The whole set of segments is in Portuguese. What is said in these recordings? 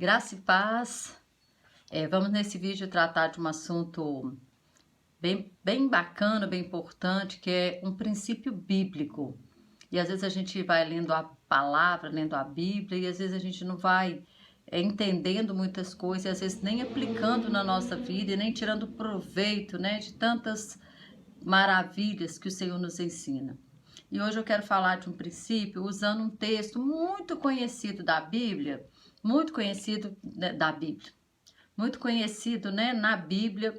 Graça e paz. Vamos nesse vídeo tratar de um assunto bem bacana, bem importante, que é um princípio bíblico. E às vezes a gente vai lendo a palavra, lendo a Bíblia, e às vezes a gente não vai entendendo muitas coisas, e às vezes nem aplicando na nossa vida, e nem tirando proveito, né, de tantas maravilhas que o Senhor nos ensina. E hoje eu quero falar de um princípio usando um texto muito conhecido da Bíblia, muito conhecido da Bíblia, muito conhecido, né, na Bíblia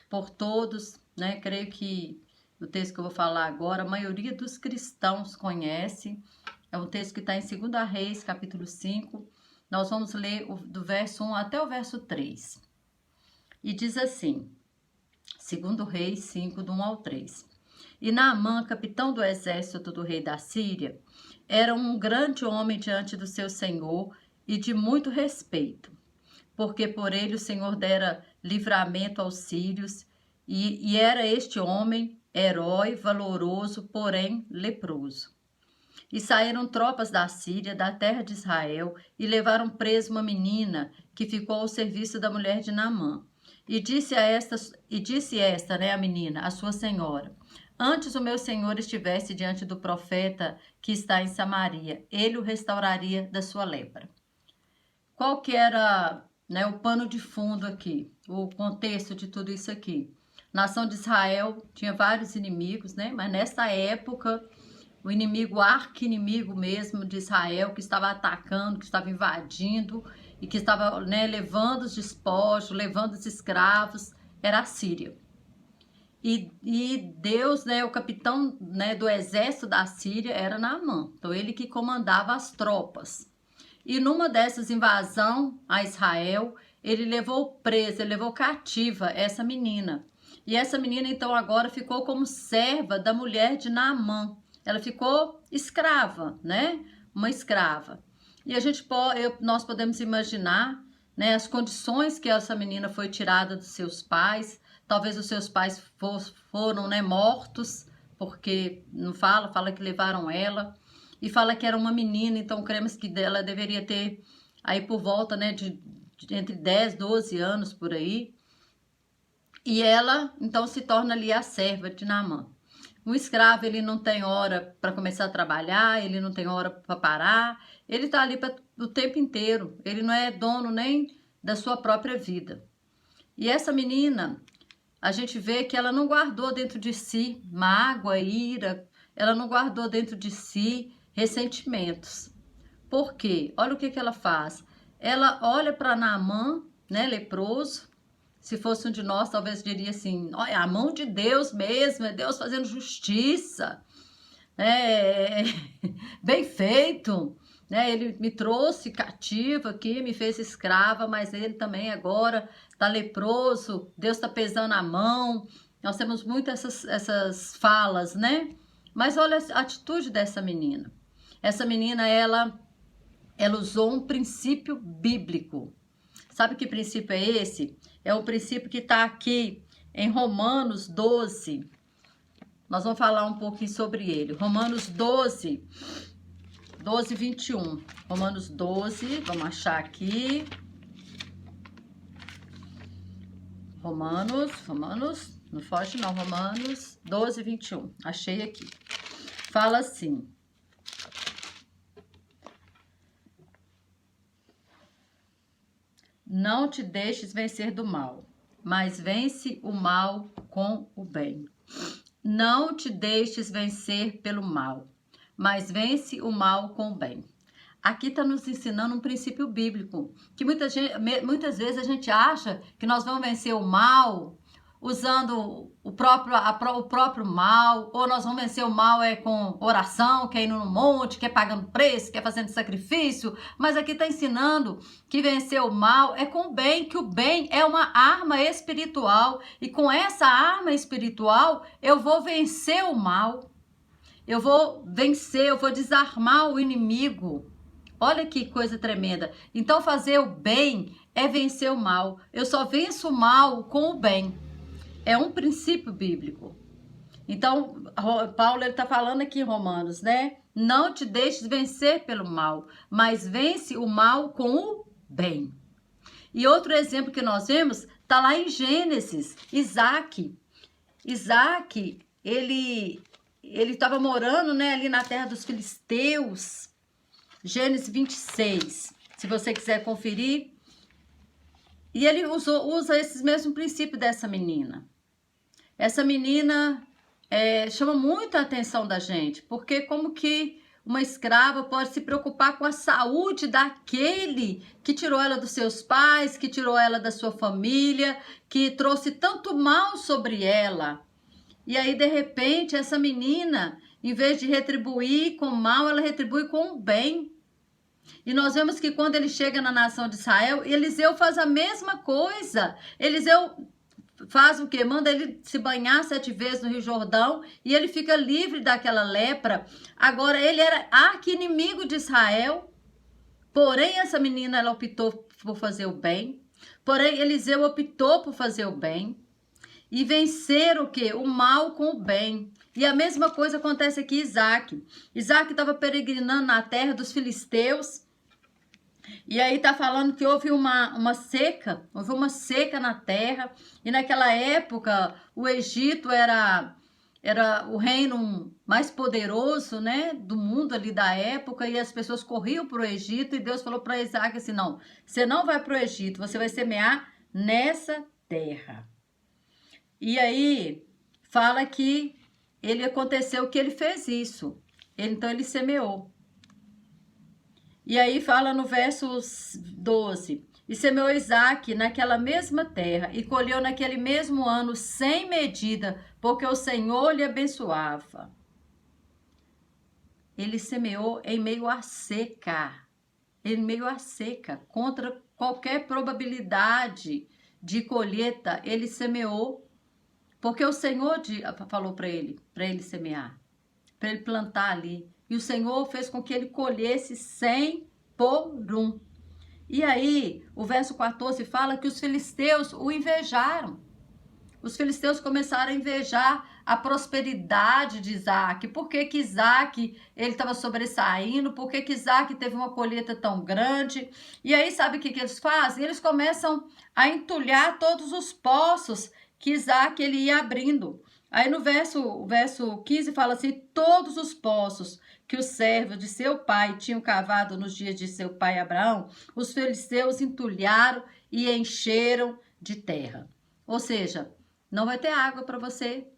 por todos, né? Creio que o texto que eu vou falar agora, a maioria dos cristãos conhece. É um texto que está em 2 Reis, capítulo 5. Nós vamos ler do verso 1 até o verso 3. E diz assim, 2 Reis 5, do 1 ao 3. E Naamã, capitão do exército do rei da Síria, era um grande homem diante do seu senhor e de muito respeito, porque por ele o Senhor dera livramento aos sírios, e era este homem herói, valoroso, porém leproso. E saíram tropas da Síria, da terra de Israel, e levaram preso uma menina que ficou ao serviço da mulher de Naamã. E disse esta, né, a menina, a sua senhora: antes o meu senhor estivesse diante do profeta que está em Samaria, ele o restauraria da sua lepra. Qual que era, né, o pano de fundo aqui, o contexto de tudo isso aqui? Nação de Israel tinha vários inimigos, né? Mas nessa época, o inimigo, arqui-inimigo mesmo de Israel, que estava atacando, que estava invadindo e que estava, né, levando os despojos, levando os escravos, era a Síria. E Deus, né, o capitão, né, do exército da Síria era Naamã. Então ele que comandava as tropas. E numa dessas invasões a Israel, ele levou presa, ele levou cativa essa menina. E essa menina, então, agora ficou como serva da mulher de Naamã. Ela ficou escrava, né? Uma escrava. E nós podemos imaginar, né, as condições que essa menina foi tirada dos seus pais. Talvez os seus pais foram, né, mortos, porque não fala que levaram ela. E fala que era uma menina, então cremos que ela deveria ter aí por volta, né, de entre 10, 12 anos por aí. E ela, então, se torna ali a serva de Naamã. Um escravo, ele não tem hora para começar a trabalhar, ele não tem hora para parar, ele está ali o tempo inteiro, ele não é dono nem da sua própria vida. E essa menina, a gente vê que ela não guardou dentro de si mágoa, ira, ela não guardou dentro de si ressentimentos. Por quê? Olha o que ela faz. Ela olha para Naamã, né, leproso. Se fosse um de nós, talvez diria assim: olha, a mão de Deus mesmo, é Deus fazendo justiça. Bem feito. Né? Ele me trouxe cativa aqui, me fez escrava, mas ele também agora está leproso, Deus está pesando a mão. Nós temos muitas essas falas, né? Mas olha a atitude dessa menina. Essa menina, ela usou um princípio bíblico. Sabe que princípio é esse? É um princípio que está aqui em Romanos 12. Nós vamos falar um pouquinho sobre ele. Romanos 12, 21. Romanos 12, vamos achar aqui. Romanos, não foge não, Romanos 12, 21. Achei aqui. Fala assim: não te deixes vencer do mal, mas vence o mal com o bem. Não te deixes vencer pelo mal, mas vence o mal com o bem. Aqui está nos ensinando um princípio bíblico, que muitas vezes a gente acha que nós vamos vencer o mal usando o próprio mal, ou nós vamos vencer o mal com oração, que é indo no monte, que é pagando preço, que é fazendo sacrifício, mas aqui está ensinando que vencer o mal é com o bem, que o bem é uma arma espiritual, e com essa arma espiritual eu vou vencer o mal, eu vou vencer, eu vou desarmar o inimigo. Olha que coisa tremenda. Então fazer o bem é vencer o mal. Eu só venço o mal com o bem. É um princípio bíblico. Então, Paulo está falando aqui em Romanos, né? Não te deixes vencer pelo mal, mas vence o mal com o bem. E outro exemplo que nós vemos está lá em Gênesis, Isaac. Isaac, ele estava morando, né, ali na terra dos filisteus. Gênesis 26, se você quiser conferir. E ele usa esses mesmos princípios dessa menina. Essa menina chama muito a atenção da gente, porque como que uma escrava pode se preocupar com a saúde daquele que tirou ela dos seus pais, que tirou ela da sua família, que trouxe tanto mal sobre ela. E aí, de repente, essa menina, em vez de retribuir com mal, ela retribui com o bem. E nós vemos que quando ele chega na nação de Israel, Eliseu faz a mesma coisa. Eliseu faz o quê? Manda ele se banhar 7 vezes no Rio Jordão e ele fica livre daquela lepra. Agora, ele era arqui-inimigo de Israel, porém essa menina ela optou por fazer o bem. Porém, Eliseu optou por fazer o bem e vencer o quê? O mal com o bem. E a mesma coisa acontece aqui Isaac. Isaac estava peregrinando na terra dos filisteus. E aí tá falando que houve uma seca na terra, e naquela época o Egito era o reino mais poderoso, né, do mundo ali da época, e as pessoas corriam para o Egito, e Deus falou para Isaac assim, não, você não vai para o Egito, você vai semear nessa terra. E aí fala que aconteceu que ele fez isso, então ele semeou. E aí fala no verso 12, e semeou Isaac naquela mesma terra, e colheu naquele mesmo ano sem medida, porque o Senhor lhe abençoava. Ele semeou em meio à seca, contra qualquer probabilidade de colheita, ele semeou, porque o Senhor falou para ele semear, para ele plantar ali. E o Senhor fez com que ele colhesse 100 por 1. E aí, o verso 14 fala que os filisteus o invejaram. Os filisteus começaram a invejar a prosperidade de Isaac. Por que que Isaac estava sobressaindo? Por que que Isaac teve uma colheita tão grande? E aí, sabe o que eles fazem? Eles começam a entulhar todos os poços que Isaac ele ia abrindo. Aí no verso 15 fala assim, todos os poços que os servos de seu pai tinham cavado nos dias de seu pai Abraão, os filisteus entulharam e encheram de terra. Ou seja, não vai ter água para você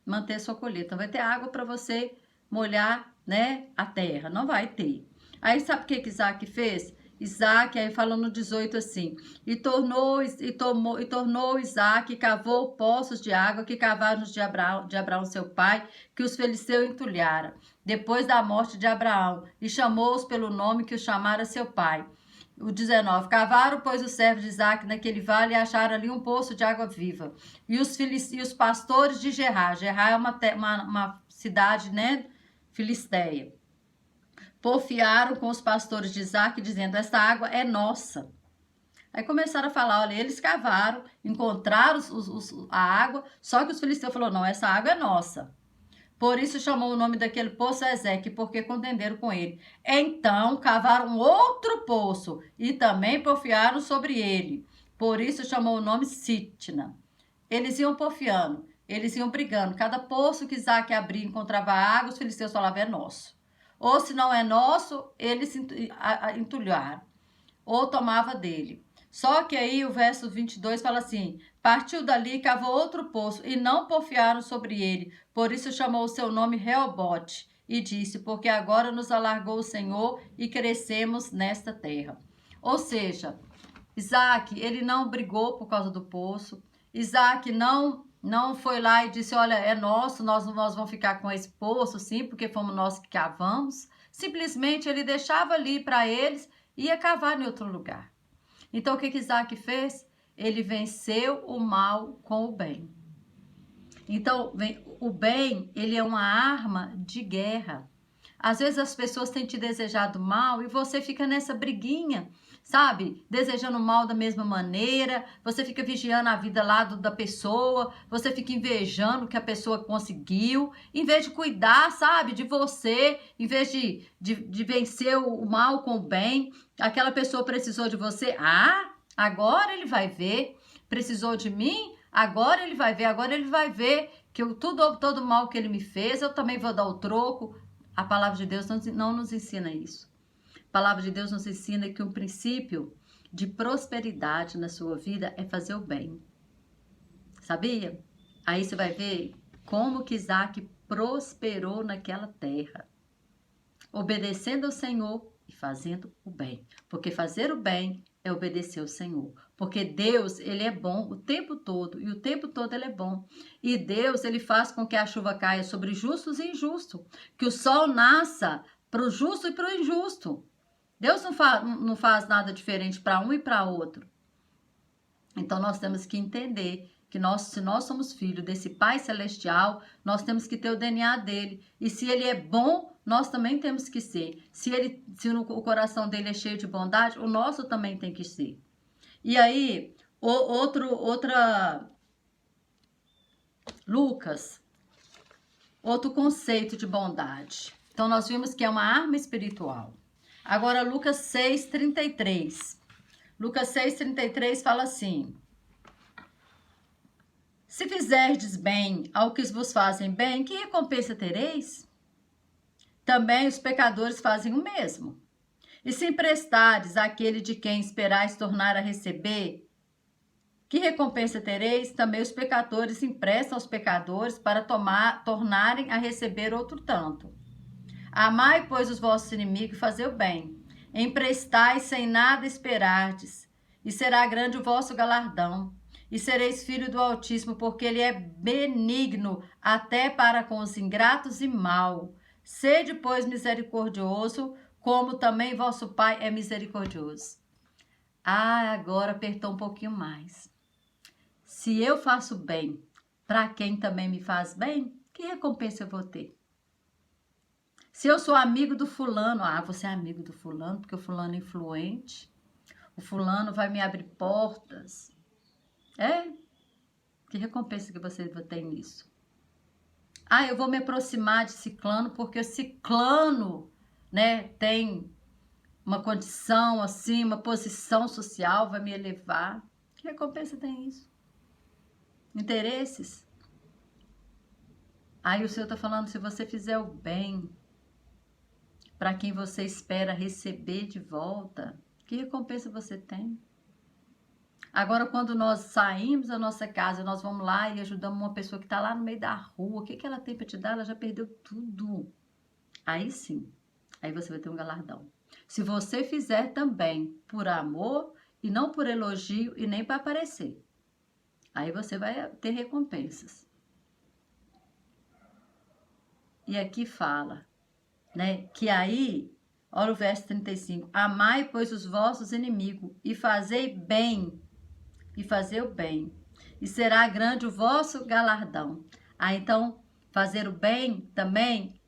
manter sua colheita, não vai ter água para você molhar, né, a terra, não vai ter. Aí sabe o que Isaac fez? Isaac, aí fala no 18 assim, e tornou Isaac, cavou poços de água que cavaram de Abraão seu pai, que os filisteus entulharam, depois da morte de Abraão, e chamou-os pelo nome que os chamara seu pai. O 19, cavaram, pois, os servos de Isaac naquele vale e acharam ali um poço de água viva. E os pastores de Gerar é uma cidade, né, filisteia, porfiaram com os pastores de Isaac, dizendo, esta água é nossa. Aí começaram a falar, olha, eles cavaram, encontraram a água, só que os filisteus falaram, não, essa água é nossa. Por isso chamou o nome daquele poço Ezeque, porque contenderam com ele. Então cavaram outro poço e também porfiaram sobre ele. Por isso chamou o nome Sitna. Eles iam porfiando, eles iam brigando. Cada poço que Isaac abria e encontrava água, os filisteus falavam, é nosso. Ou se não é nosso, eles entulharam. Ou tomava dele. Só que aí o verso 22 fala assim, partiu dali e cavou outro poço, e não porfiaram sobre ele. Por isso chamou o seu nome Reobote, e disse, porque agora nos alargou o Senhor e crescemos nesta terra. Ou seja, Isaac, ele não brigou por causa do poço. Isaac não foi lá e disse, olha, é nosso, nós vamos ficar com esse poço, sim, porque fomos nós que cavamos. Simplesmente ele deixava ali para eles e ia cavar em outro lugar. Então, o que Isaac fez? Ele venceu o mal com o bem. Então, o bem, ele é uma arma de guerra. Às vezes as pessoas têm te desejado mal e você fica nessa briguinha, sabe, desejando mal da mesma maneira, você fica vigiando a vida lá da pessoa, você fica invejando o que a pessoa conseguiu, em vez de cuidar, sabe, de você, em vez de vencer o mal com o bem. Aquela pessoa precisou de você, agora ele vai ver, precisou de mim, agora ele vai ver que todo mal que ele me fez, eu também vou dar o troco. A palavra de Deus não nos ensina isso. A palavra de Deus nos ensina que um princípio de prosperidade na sua vida é fazer o bem. Sabia? Aí você vai ver como que Isaac prosperou naquela terra. Obedecendo ao Senhor e fazendo o bem. Porque fazer o bem é obedecer ao Senhor. Porque Deus, ele é bom o tempo todo. E o tempo todo ele é bom. E Deus, ele faz com que a chuva caia sobre justos e injustos. Que o sol nasça para o justo e para o injusto. Deus não faz nada diferente para um e para outro. Então nós temos que entender que se nós somos filhos desse Pai Celestial, nós temos que ter o DNA dele. E se ele é bom, nós também temos que ser. Se o coração dele é cheio de bondade, o nosso também tem que ser. E aí, Lucas, outro conceito de bondade. Então nós vimos que é uma arma espiritual. Agora Lucas 6:33. Lucas 6:33 fala assim: se fizerdes bem ao que vos fazem bem, que recompensa tereis? Também os pecadores fazem o mesmo. E se emprestardes àquele de quem esperais tornar a receber, que recompensa tereis? Também os pecadores emprestam aos pecadores para tornarem a receber outro tanto. Amai, pois, os vossos inimigos e fazei o bem. Emprestai sem nada esperardes, e será grande o vosso galardão. E sereis filho do Altíssimo, porque ele é benigno até para com os ingratos e mau. Sede, pois, misericordioso, como também vosso Pai é misericordioso. Agora apertou um pouquinho mais. Se eu faço bem para quem também me faz bem, que recompensa eu vou ter? Se eu sou amigo do fulano, você é amigo do fulano porque o fulano é influente, o fulano vai me abrir portas. Que recompensa que você tem nisso? Eu vou me aproximar de ciclano porque o ciclano, né, tem uma condição assim, uma posição social, vai me elevar. Que recompensa tem isso? Interesses? Aí o Senhor está falando, se você fizer o bem para quem você espera receber de volta, que recompensa você tem? Agora, quando nós saímos da nossa casa, nós vamos lá e ajudamos uma pessoa que está lá no meio da rua, o que ela tem para te dar? Ela já perdeu tudo. Aí sim, aí você vai ter um galardão. Se você fizer também por amor e não por elogio e nem para aparecer, aí você vai ter recompensas. E aqui fala, né, que aí, olha o verso 35, amai, pois, os vossos inimigos e fazei bem, e fazer o bem, e será grande o vosso galardão. Então, fazer o bem também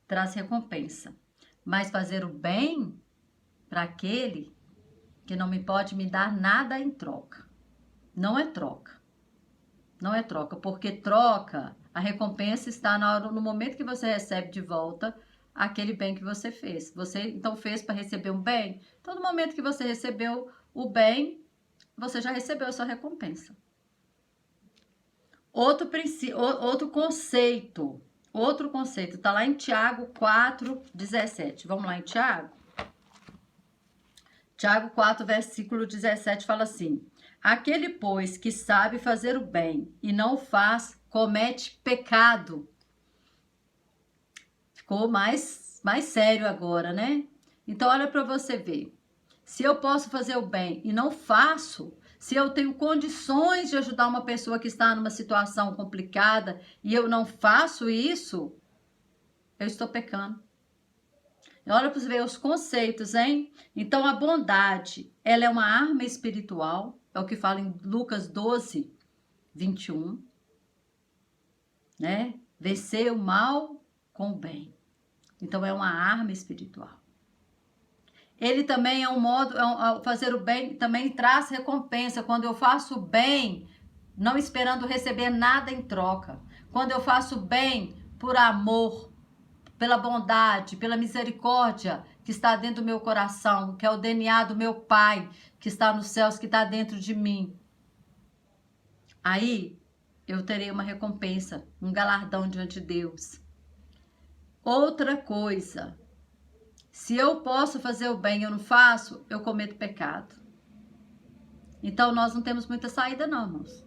traz recompensa, mas fazer o bem para aquele que não me pode me dar nada em troca. Não é troca. Não é troca, porque troca, a recompensa está no momento que você recebe de volta aquele bem que você fez. Você então fez para receber um bem? Então, no momento que você recebeu o bem, você já recebeu a sua recompensa. Outro conceito, está lá em Tiago 4:17. Vamos lá em Tiago? Tiago 4, versículo 17 fala assim: aquele, pois, que sabe fazer o bem e não faz, comete pecado. Ficou mais sério agora, né? Então, olha para você ver. Se eu posso fazer o bem e não faço, se eu tenho condições de ajudar uma pessoa que está numa situação complicada e eu não faço isso, eu estou pecando. Olha para você ver os conceitos, hein? Então, a bondade, ela é uma arma espiritual, é o que fala em Lucas 12:21, né? Vencer o mal com o bem. Então, é uma arma espiritual. Ele também é um modo, fazer o bem também traz recompensa. Quando eu faço o bem, não esperando receber nada em troca. Quando eu faço bem por amor, pela bondade, pela misericórdia que está dentro do meu coração, que é o DNA do meu Pai, que está nos céus, que está dentro de mim. Aí eu terei uma recompensa, um galardão diante de Deus. Outra coisa, se eu posso fazer o bem e eu não faço, eu cometo pecado. Então nós não temos muita saída não, irmãos.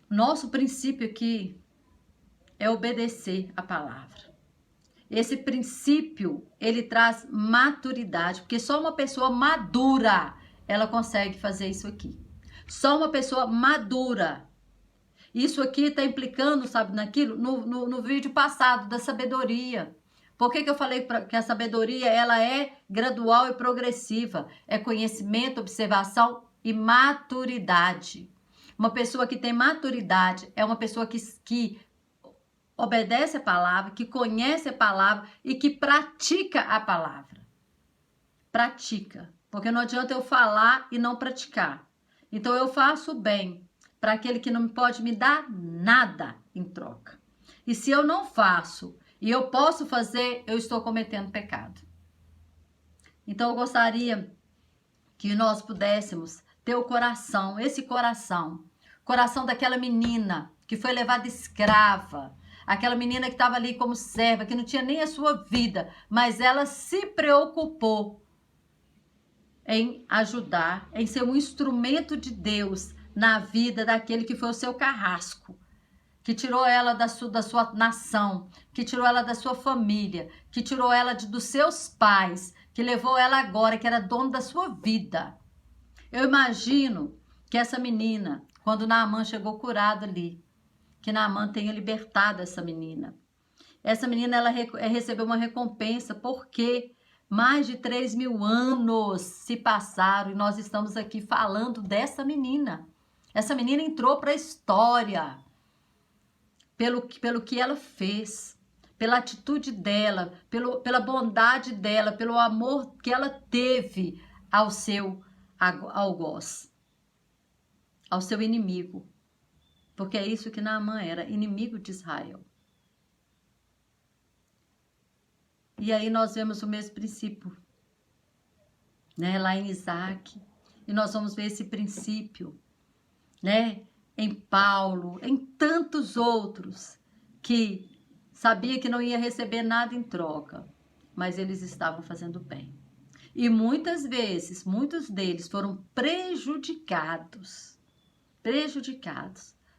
O nosso princípio aqui é obedecer a palavra. Esse princípio, ele traz maturidade, porque só uma pessoa madura, ela consegue fazer isso aqui. Só uma pessoa madura. Isso aqui está implicando, sabe, naquilo, no vídeo passado, da sabedoria. Por que eu falei que a sabedoria, ela é gradual e progressiva? É conhecimento, observação e maturidade. Uma pessoa que tem maturidade é uma pessoa que obedece a palavra, que conhece a palavra e que pratica a palavra. Pratica. Porque não adianta eu falar e não praticar. Então eu faço o bem para aquele que não pode me dar nada em troca. E se eu não faço e eu posso fazer, eu estou cometendo pecado. Então eu gostaria que nós pudéssemos ter o coração, esse coração daquela menina que foi levada escrava, aquela menina que estava ali como serva, que não tinha nem a sua vida, mas ela se preocupou em ajudar, em ser um instrumento de Deus na vida daquele que foi o seu carrasco, que tirou ela da sua nação, que tirou ela da sua família, que tirou ela dos seus pais, que levou ela agora, que era dono da sua vida. Eu imagino que essa menina, quando Naamã chegou curado ali, que Naamã tenha libertado essa menina. Essa menina, ela recebeu uma recompensa, porque mais de 3.000 anos se passaram e nós estamos aqui falando dessa menina. Essa menina entrou para a história pelo que ela fez, pela atitude dela, pela bondade dela, pelo amor que ela teve ao seu algoz, ao seu inimigo. Porque é isso que Naamã era, inimigo de Israel. E aí nós vemos o mesmo princípio, né, lá em Isaac. E nós vamos ver esse princípio, né, em Paulo, em tantos outros que sabia que não ia receber nada em troca, mas eles estavam fazendo bem. E muitas vezes, muitos deles foram prejudicados,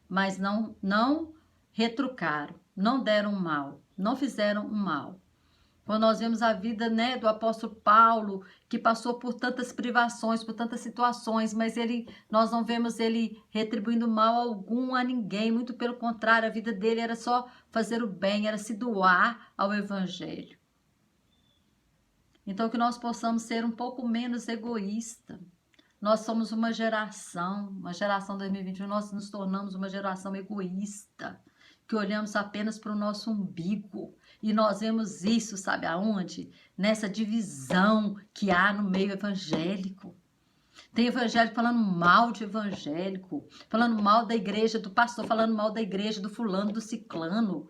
mas não retrucaram, não deram mal, não fizeram um mal. Quando nós vemos a vida, né, do apóstolo Paulo, que passou por tantas privações, por tantas situações, mas nós não vemos ele retribuindo mal algum a ninguém, muito pelo contrário, a vida dele era só fazer o bem, era se doar ao evangelho. Então que nós possamos ser um pouco menos egoísta. Nós somos uma geração 2021, nós nos tornamos uma geração egoísta, que olhamos apenas para o nosso umbigo. E nós vemos isso, sabe aonde? Nessa divisão que há no meio evangélico. Tem evangélico falando mal de evangélico, falando mal da igreja do pastor, falando mal da igreja do fulano, do ciclano,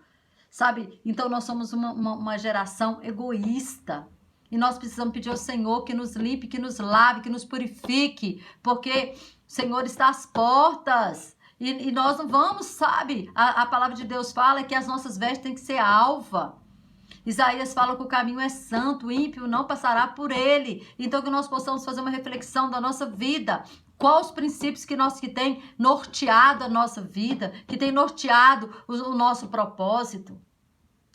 sabe? Então nós somos uma geração egoísta. E nós precisamos pedir ao Senhor que nos limpe, que nos lave, que nos purifique, porque o Senhor está às portas. E nós não vamos, sabe? A palavra de Deus fala que as nossas vestes têm que ser alva. Isaías fala que o caminho é santo, o ímpio não passará por ele. Então que nós possamos fazer uma reflexão da nossa vida. Quais os princípios que tem norteado a nossa vida, que tem norteado o nosso propósito?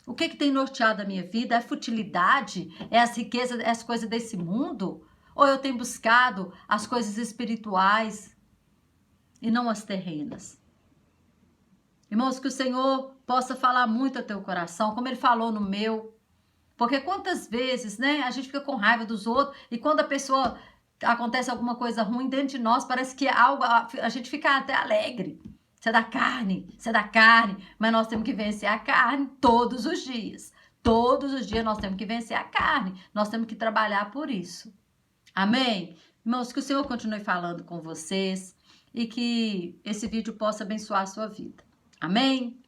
O que tem norteado a minha vida? É a futilidade? É as riquezas, é as coisas desse mundo? Ou eu tenho buscado as coisas espirituais e não as terrenas? Irmãos, que o Senhor possa falar muito ao teu coração, como Ele falou no meu. Porque quantas vezes, né, a gente fica com raiva dos outros e quando a pessoa acontece alguma coisa ruim dentro de nós, parece que a gente fica até alegre. Isso é da carne, mas nós temos que vencer a carne todos os dias. Todos os dias nós temos que vencer a carne, nós temos que trabalhar por isso. Amém? Irmãos, que o Senhor continue falando com vocês e que esse vídeo possa abençoar a sua vida. Amém?